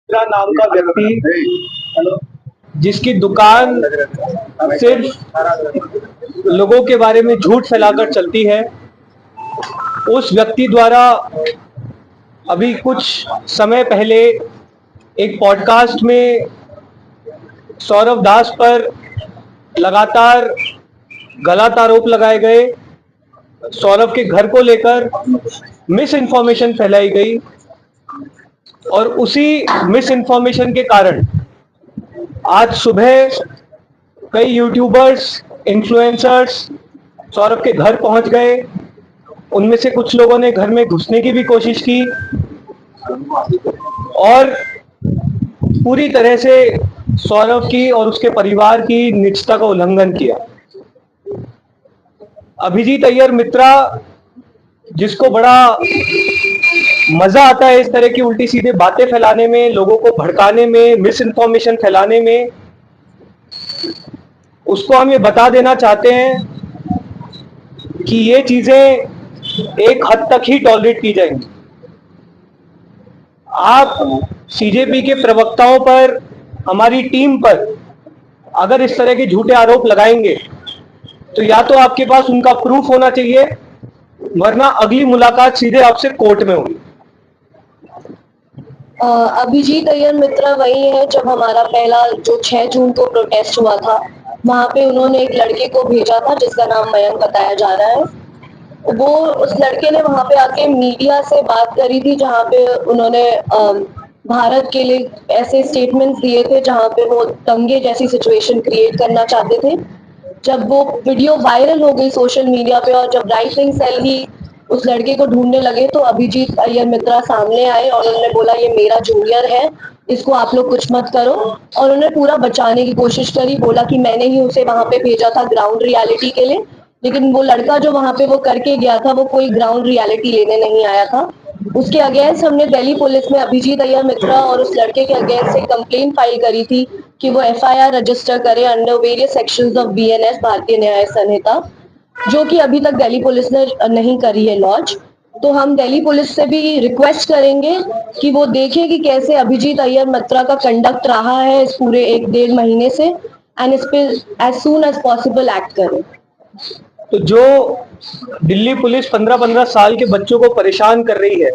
मित्रा नाम का व्यक्ति, जिसकी दुकान सिर्फ लोगों के बारे में झूठ फैलाकर चलती है, उस व्यक्ति द्वारा अभी कुछ समय पहले एक पॉडकास्ट में सौरव दास पर लगातार गलत आरोप लगाए गए। सौरव के घर को लेकर मिस इन्फॉर्मेशन फैलाई गई और उसी मिस इन्फॉर्मेशन के कारण आज सुबह कई यूट्यूबर्स, इन्फ्लुएंसर्स सौरभ के घर पहुंच गए। उनमें से कुछ लोगों ने घर में घुसने की भी कोशिश की और पूरी तरह से सौरभ की और उसके परिवार की निजता का उल्लंघन किया। अभिजीत अय्यर मित्रा, जिसको बड़ा मजा आता है इस तरह की उल्टी सीधे बातें फैलाने में, लोगों को भड़काने में, मिस इन्फॉर्मेशन फैलाने में, उसको हम ये बता देना चाहते हैं कि ये चीजें एक हद तक ही टॉलरेट की जाएंगी। आप सीजेपी के प्रवक्ताओं पर, हमारी टीम पर अगर इस तरह के झूठे आरोप लगाएंगे तो या तो आपके पास उनका प्रूफ होना चाहिए, वरना अगली मुलाकात सीधे आपसे कोर्ट में होगी। अभिजीत अय्यर मित्रा वही है जब हमारा पहला जो 6 जून को प्रोटेस्ट हुआ था, वहां पे उन्होंने एक लड़के को भेजा था जिसका नाम मयंक बताया जा रहा है। वो उस लड़के ने वहां पे आके मीडिया से बात करी थी, जहां पे उन्होंने भारत के लिए ऐसे स्टेटमेंट्स दिए थे जहां पे वो दंगे जैसी सिचुएशन क्रिएट करना चाहते थे। जब वो वीडियो वायरल हो गई सोशल मीडिया पे और जब राइट विंग सेल ही उस लड़के को ढूंढने लगे, तो अभिजीत अय्यर मित्रा सामने आए और उन्होंने बोला ये मेरा जूनियर है, इसको आप लोग कुछ मत करो। और उन्होंने पूरा बचाने की कोशिश करी, बोला कि मैंने ही उसे वहां पे भेजा था ग्राउंड रियलिटी के लिए, लेकिन वो लड़का जो वहां पे वो करके गया था वो कोई ग्राउंड रियलिटी लेने नहीं आया था। उसके अगेंस्ट हमने दिल्ली पुलिस में अभिजीत अय्यर मित्रा और उस लड़के के अगेंस्ट एक कंप्लेंट फाइल करी थी कि वो एफआईआर रजिस्टर करे under various sections of BNS, भारतीय न्याय संहिता, जो कि अभी तक दिल्ली पुलिस ने नहीं करी है लॉन्च। तो हम दिल्ली पुलिस से भी रिक्वेस्ट करेंगे कि वो देखें कि कैसे अभिजीत अय्यर मित्रा का कंडक्ट रहा है इस पूरे 1-1.5 महीने से, एंड इस पे as soon as possible act करें। तो जो दिल्ली पुलिस 15-15 साल के बच्चों को परेशान कर रही है,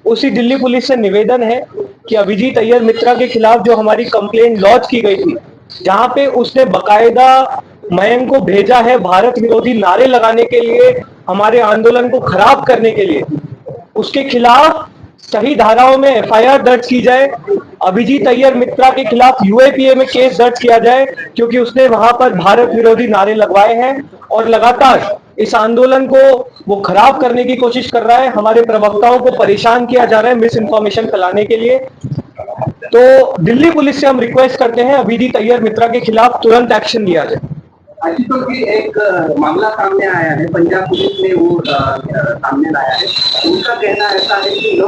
उसी दिल्ली पुलिस से निवेदन है कि अभिजीत अय्यर मित्रा के खिलाफ जो हमारी कंप्लेंट लॉन्च की गई थी, जहां पे उसने बकायदा मयंक को भेजा है भारत विरोधी नारे लगाने के लिए, हमारे आंदोलन को खराब करने के लिए, उसके खिलाफ सही धाराओं में एफआईआर दर्ज की जाए। अभिजीत अय्यर मित्रा के खिलाफ यूएपीए में केस दर्ज किया जाए, क्योंकि उसने वहां पर भारत विरोधी नारे लगवाए हैं और लगातार इस आंदोलन को वो खराब करने की कोशिश कर रहा है। हमारे प्रवक्ताओं को परेशान किया जा रहा है मिस इन्फॉर्मेशन फैलाने के लिए। तो दिल्ली पुलिस से हम रिक्वेस्ट करते हैं अभिजीत अय्यर मित्रा के खिलाफ तुरंत एक्शन लिया जाए। आशुतोष जी, एक मामला सामने आया है, पंजाब पुलिस ने वो सामने लाया है। उनका कहना ऐसा है कि 9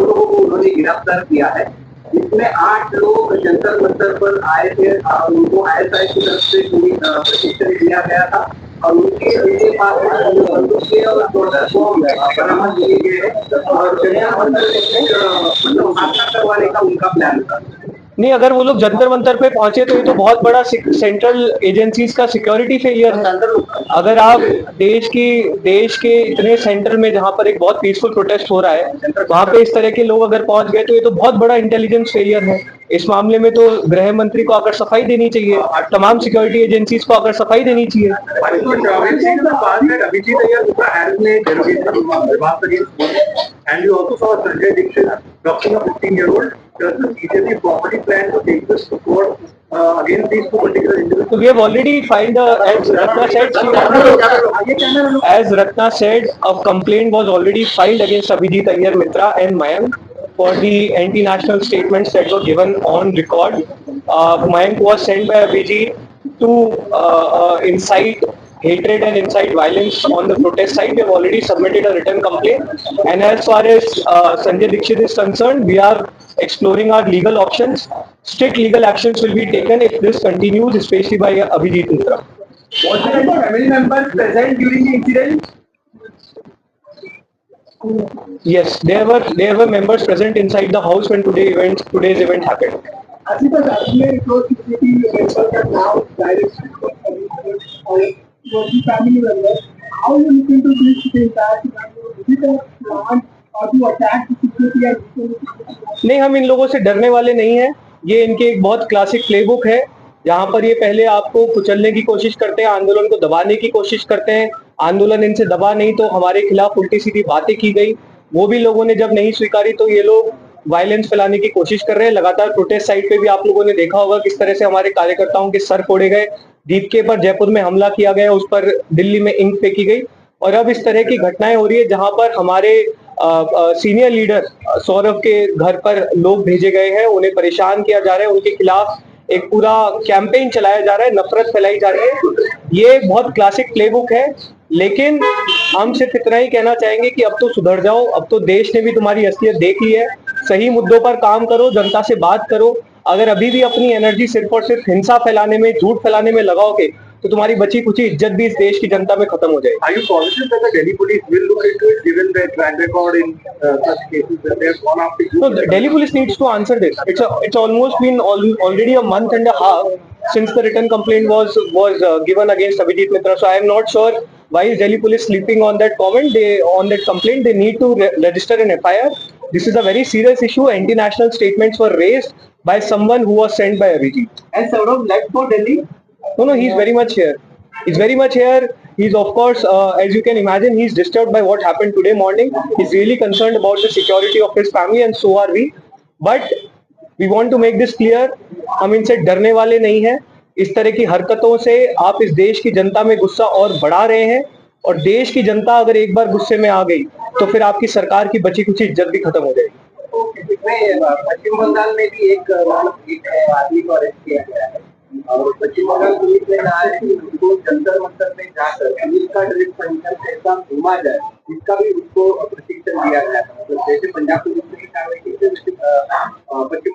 लोगों को उन्होंने गिरफ्तार किया है, जिसमें 8 लोग जंतर मंतर पर आए थे और उनको आईएसआई की तरफ से प्रशिक्षण दिया गया था और उनके पास बंदूक और बरामद किए गए हैं और जंतर मंतर हादसा करवाने का उनका प्लान था। नहीं, अगर वो लोग जंतर मंतर पे पहुंचे तो ये तो बहुत बड़ा सेंट्रल एजेंसीज का सिक्योरिटी फेलियर है। अगर आप देश के इतने सेंटर में, जहां पर एक बहुत पीसफुल प्रोटेस्ट हो रहा है, वहां पे इस तरह के लोग अगर पहुंच गए तो ये तो बहुत बड़ा इंटेलिजेंस फेलियर है। इस मामले में तो गृह मंत्री को आकर सफाई देनी चाहिए, तमाम सिक्योरिटी एजेंसीज को आकर सफाई देनी चाहिए। And you also saw Sanjay Dixit talking of 15-year-old. Does the BJP formally plan to take this to court against these two particular individuals? So we have already filed, as Ratna said, a complaint was already filed against Abhijit Ayyar Mitra and Mayank for the anti-national statements that were given on record. Mayank was sent by Abhijit to incite hatred and incite violence on the protest side. We have already submitted a written complaint, and as far as Sanjay Dixit is concerned, we are exploring our legal options. Strict legal actions will be taken if this continues, especially by Abhijit Mitra. Was there any family members present during the incident? Yes, there were members present inside the house when today's event happened. अभी तक आपने जो किसी member का नाम direct और family member how you look into this plan और to attack security नहीं, हम इन लोगों से डरने वाले नहीं हैं। ये इनके एक बहुत क्लासिक प्लेबुक है, जहाँ पर ये पहले आपको कुचलने की कोशिश करते हैं, आंदोलन को दबाने की कोशिश करते हैं। आंदोलन इनसे दबा नहीं तो हमारे खिलाफ उल्टी सीधी बातें की गई, वो भी लोगों ने जब नहीं स्वीकारी तो ये लोग वायलेंस फैलाने की कोशिश कर रहे हैं। लगातार प्रोटेस्ट साइट पे भी आप लोगों ने देखा होगा किस तरह से हमारे कार्यकर्ताओं के सर फोड़े गए, दीपके पर जयपुर में हमला किया गया, उस पर दिल्ली में इंक फेंकी गई, और अब इस तरह की घटनाएं हो रही है जहां पर हमारे सीनियर लीडर सौरभ के घर पर लोग भेजे गए हैं, उन्हें परेशान किया जा रहा है, उनके खिलाफ एक पूरा कैंपेन चलाया जा रहा है, नफरत फैलाई जा रही है। ये बहुत क्लासिक प्लेबुक है, लेकिन हम सिर्फ इतना ही कहना चाहेंगे कि अब तो सुधर जाओ, अब तो देश ने भी तुम्हारी असलियत देख ली है। सही मुद्दों पर काम करो, जनता से बात करो। अगर अभी भी अपनी एनर्जी सिर्फ और सिर्फ हिंसा फैलाने में, झूठ फैलाने में लगाओगे तो तुम्हारी बची कुची इज्जत भी इस देश की जनता में खत्म हो जाएगी। Are you positive that the Delhi police will look into it, given their track record in such cases that they have gone after you? No, the Delhi police needs to answer this. It's almost been already a month and a half since the written complaint was given against Abhijit Mitra. So I am not sure why is Delhi police sleeping on that comment. On that complaint, they need to register an FIR. This is a very serious issue. Anti-national statements were raised by someone who was sent by Abhijit. And Saurabh left for Delhi? No, he's very much here. He's very much here. He's of course, as you can imagine, he's disturbed by what happened today morning. He's really concerned about the security of his family, and so are we. But we want to make this clear. हम इनसे डरने वाले नहीं हैं। इस तरह की हरकतों से आप इस देश की जनता में गुस्सा और बढ़ा रहे हैं, और देश की जनता अगर एक बार गुस्से में आ गई तो फिर आपकी सरकार की बची कुछ इज्जत भी खत्म हो जाएगी। पश्चिम बंगाल में भी एक आदमी को अरेस्ट किया गया है और पश्चिम बंगाल पुलिस ने कहा है कि उसको जंतर मंतर में जाकर पुलिस का ड्रिल पंचर ऐसा घुमा जाए, इसका भी उसको प्रशिक्षण दिया गया था। मतलब जैसे पंजाब पुलिस ने कार्रवाई की, पश्चिम